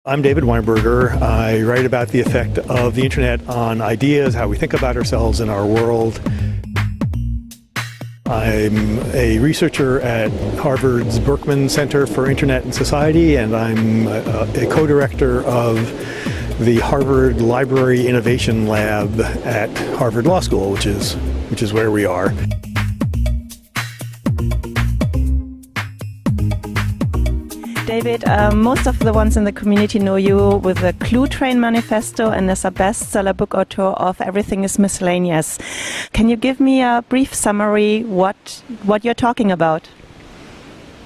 I'm David Weinberger. I write about the effect of the internet on ideas, how we think about ourselves and our world. I'm a researcher at Harvard's Berkman Center for Internet and Society, and I'm a co-director of the Harvard Library Innovation Lab at Harvard Law School, which is where we are. David, most of the ones in the community know you with the Cluetrain Manifesto and as a bestseller book author of Everything is Miscellaneous. Can you give me a brief summary what you're talking about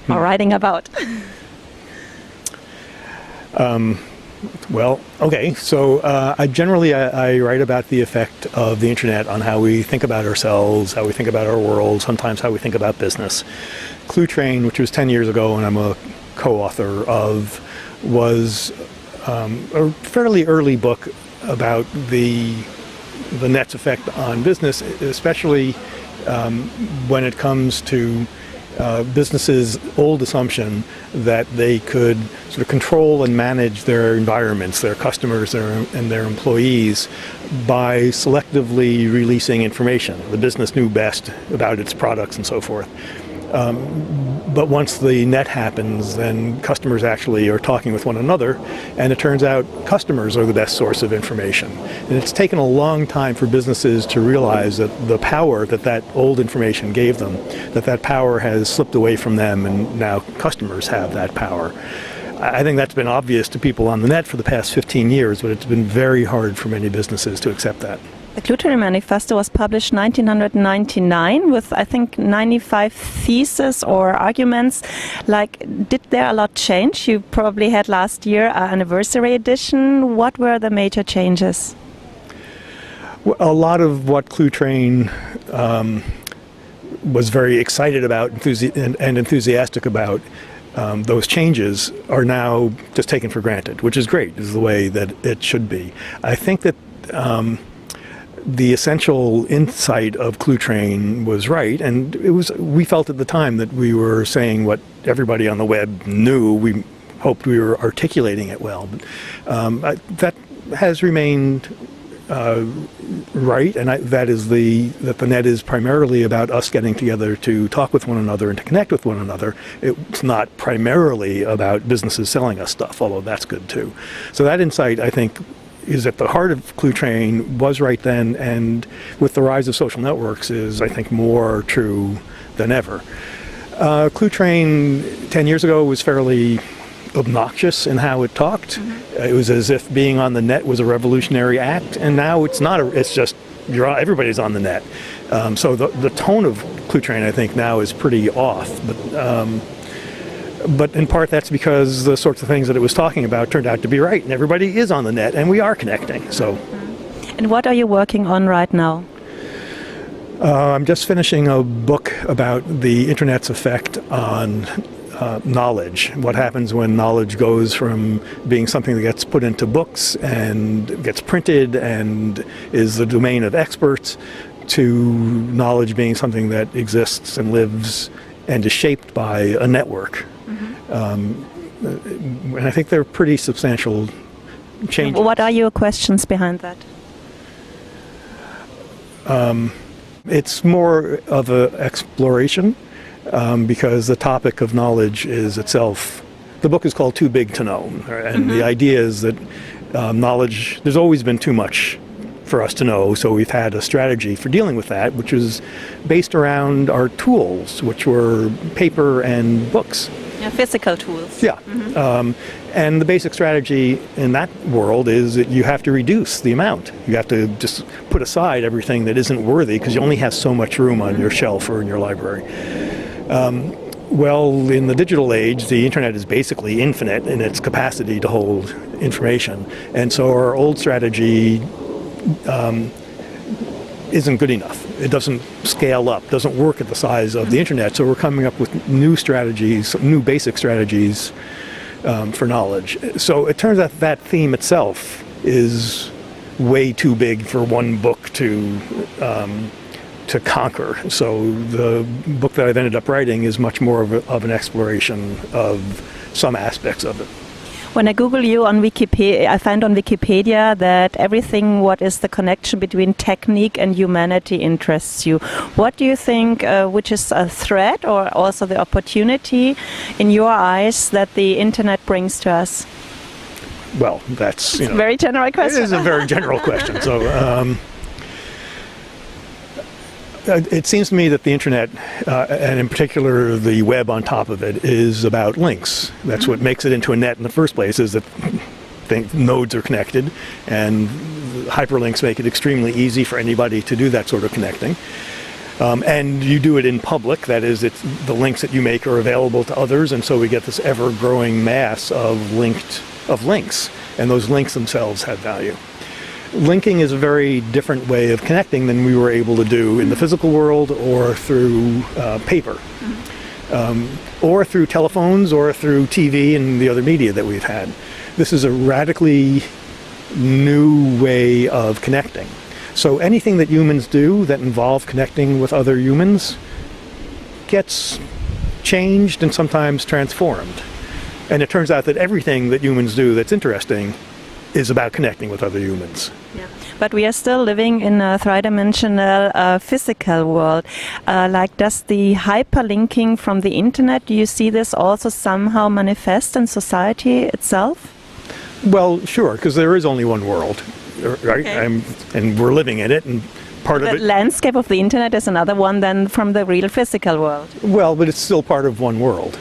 or writing about? Well, okay. So I write about the effect of the internet on how we think about ourselves, how we think about our world, sometimes how we think about business. Cluetrain, which was 10 years ago, and I'm a co-author of, was a fairly early book about the net's effect on business, especially when it comes to businesses' old assumption that they could sort of control and manage their environments, their customers, and their employees by selectively releasing information. The business knew best about its products and so forth. But once the net happens, then customers actually are talking with one another, and it turns out customers are the best source of information. And it's taken a long time for businesses to realize that the power that old information gave them, that power has slipped away from them, and now customers have that power. I think that's been obvious to people on the net for the past 15 years, but it's been very hard for many businesses to accept that. The Cluetrain Manifesto was published 1999 with, I think, 95 theses or arguments. Did there a lot change? You probably had last year an anniversary edition. What were the major changes? Well, a lot of what Cluetrain was very excited about and enthusiastic about, those changes are now just taken for granted, which is great, is the way that it should be. I think that the essential insight of Cluetrain was right, and we felt at the time that we were saying what everybody on the web knew. We hoped we were articulating it well. But that has remained right, and that the net is primarily about us getting together to talk with one another and to connect with one another. It's not primarily about businesses selling us stuff, although that's good too. So that insight, I think, is at the heart of Cluetrain, was right then, and with the rise of social networks is, I think, more true than ever. Cluetrain 10 years ago was fairly obnoxious in how it talked. It was as if being on the net was a revolutionary act, and now it's not. It's just everybody's on the net. So the tone of Cluetrain, I think, now is pretty off. But in part that's because the sorts of things that it was talking about turned out to be right, and everybody is on the net, and we are connecting. So. And what are you working on right now? I'm just finishing a book about the internet's effect on knowledge. What happens when knowledge goes from being something that gets put into books and gets printed and is the domain of experts, to knowledge being something that exists and lives and is shaped by a network. And I think they're pretty substantial changes. What are your questions behind that? It's more of an exploration because the topic of knowledge is itself. The book is called Too Big to Know, and the idea is that knowledge, there's always been too much for us to know, so we've had a strategy for dealing with that, which is based around our tools, which were paper and books. Yeah, physical tools. Yeah. And the basic strategy in that world is that you have to reduce the amount. You have to just put aside everything that isn't worthy because you only have so much room on your shelf or in your library. Well, in the digital age, the internet is basically infinite in its capacity to hold information. And so our old strategy isn't good enough. It doesn't scale up, doesn't work at the size of the internet. So we're coming up with new strategies, new basic strategies for knowledge. So it turns out that theme itself is way too big for one book to conquer. So the book that I've ended up writing is much more of an exploration of some aspects of it. When I Google you on Wikipedia, I find on Wikipedia that everything what is the connection between technique and humanity interests you. What do you think, which is a threat or also the opportunity in your eyes that the internet brings to us? Well, that's a very general question. It is a very general question. So it seems to me that the internet, and in particular the web on top of it, is about links. That's what makes it into a net in the first place, is that nodes are connected, and hyperlinks make it extremely easy for anybody to do that sort of connecting. And you do it in public, that is, the links that you make are available to others, and so we get this ever-growing mass of links, and those links themselves have value. Linking is a very different way of connecting than we were able to do in the physical world or through paper, or through telephones or through TV and the other media that we've had. This is a radically new way of connecting. So anything that humans do that involve connecting with other humans gets changed and sometimes transformed. And it turns out that everything that humans do that's interesting is about connecting with other humans. Yeah. But we are still living in a three-dimensional physical world. Does the hyperlinking from the internet, do you see this also somehow manifest in society itself? Well, sure, because there is only one world, right? Okay. And we're living in it, and part of it... The landscape of the internet is another one than from the real physical world. Well, but it's still part of one world,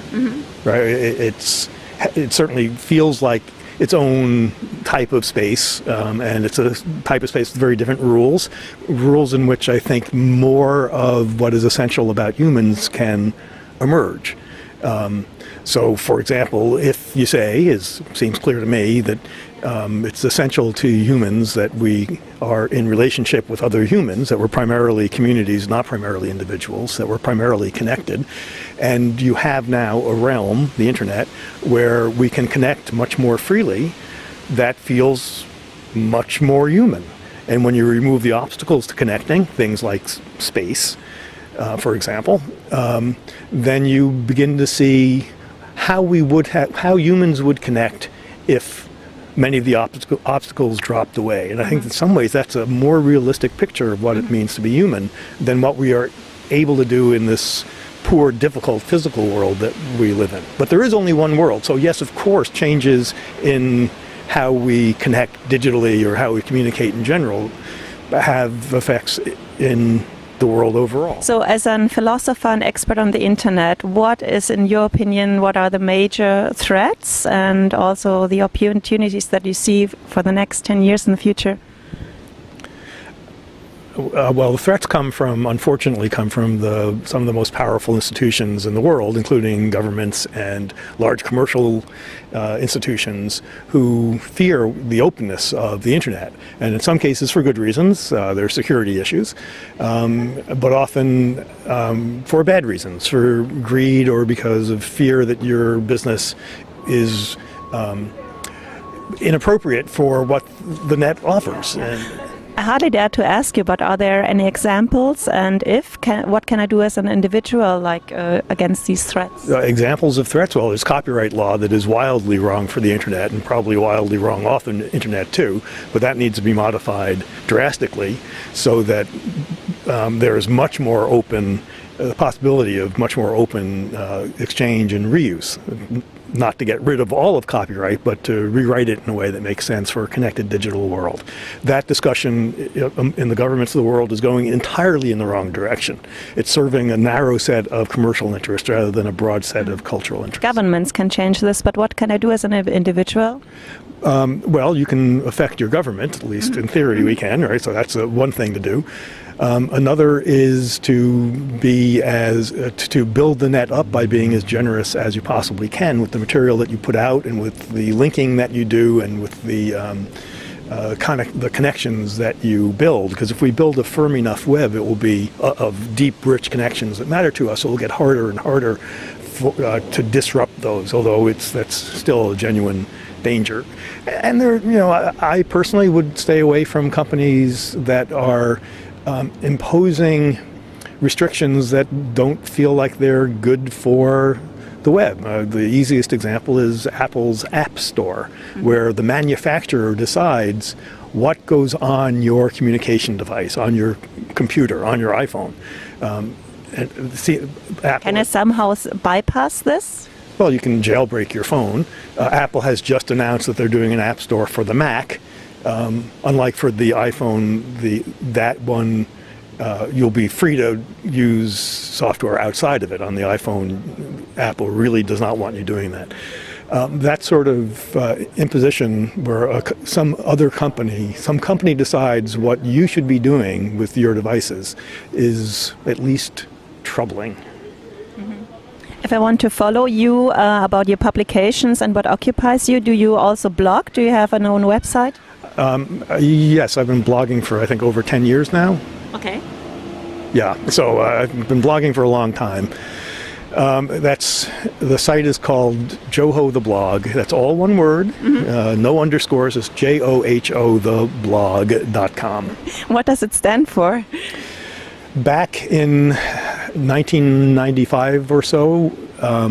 right? It certainly feels like its own type of space, and it's a type of space with very different rules in which I think more of what is essential about humans can emerge. So, for example, if you say, it seems clear to me, that it's essential to humans that we are in relationship with other humans, that we're primarily communities, not primarily individuals, that we're primarily connected, and you have now a realm, the internet, where we can connect much more freely, that feels much more human. And when you remove the obstacles to connecting, things like space, for example, then you begin to see how humans would connect if many of the obstacles dropped away. And I think in some ways that's a more realistic picture of what it means to be human than what we are able to do in this poor, difficult physical world that we live in. But there is only one world. So yes, of course, changes in how we connect digitally or how we communicate in general have effects in the world overall. So as a philosopher and expert on the internet, what is, in your opinion, what are the major threats and also the opportunities that you see for the next 10 years in the future? Well, the threats unfortunately come from some of the most powerful institutions in the world, including governments and large commercial institutions who fear the openness of the internet. And in some cases for good reasons, there are security issues, but often for bad reasons, for greed or because of fear that your business is inappropriate for what the net offers. I hardly dare to ask you, but are there any examples? And what can I do as an individual, against these threats? Examples of threats? Well, there's copyright law that is wildly wrong for the internet, and probably wildly wrong off the internet too. But that needs to be modified drastically so that there is much more open, the possibility of much more open exchange and reuse. Not to get rid of all of copyright, but to rewrite it in a way that makes sense for a connected digital world. That discussion in the governments of the world is going entirely in the wrong direction. It's serving a narrow set of commercial interests rather than a broad set of cultural interests. Governments can change this, but what can I do as an individual? Well, you can affect your government, at least in theory we can, right? So that's one thing to do. Another is to build the net up by being as generous as you possibly can with the material that you put out and with the linking that you do and with the connections that you build. Because if we build a firm enough web, it will be of deep, rich connections that matter to us. It will get harder and harder to disrupt those, although that's still a genuine danger. And I personally would stay away from companies that are imposing restrictions that don't feel like they're good for the web. The easiest example is Apple's App Store, where the manufacturer decides what goes on your communication device, on your computer, on your iPhone. Apple, Can I somehow bypass this? well, you can jailbreak your phone. Apple has just announced that they're doing an app store for the Mac. Unlike for the iPhone, that one you'll be free to use software outside of it. On the iPhone, Apple really does not want you doing that. That sort of imposition where some company decides what you should be doing with your devices is at least troubling. If I want to follow you about your publications and what occupies you, do you also blog? Do you have an own website? Yes, I've been blogging for I think over 10 years now. Okay. Yeah, so I've been blogging for a long time. The site is called Joho the Blog. That's all one word, no underscores. It's JOHO theblog.com. What does it stand for? Back in 1995 or so, I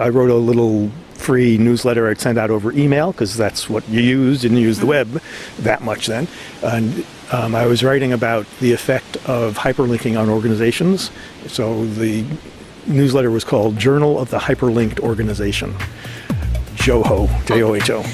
wrote a little free newsletter I'd send out over email because that's what you used. Didn't use the web that much then. And I was writing about the effect of hyperlinking on organizations. So the newsletter was called Journal of the Hyperlinked Organization. Joho, Joho.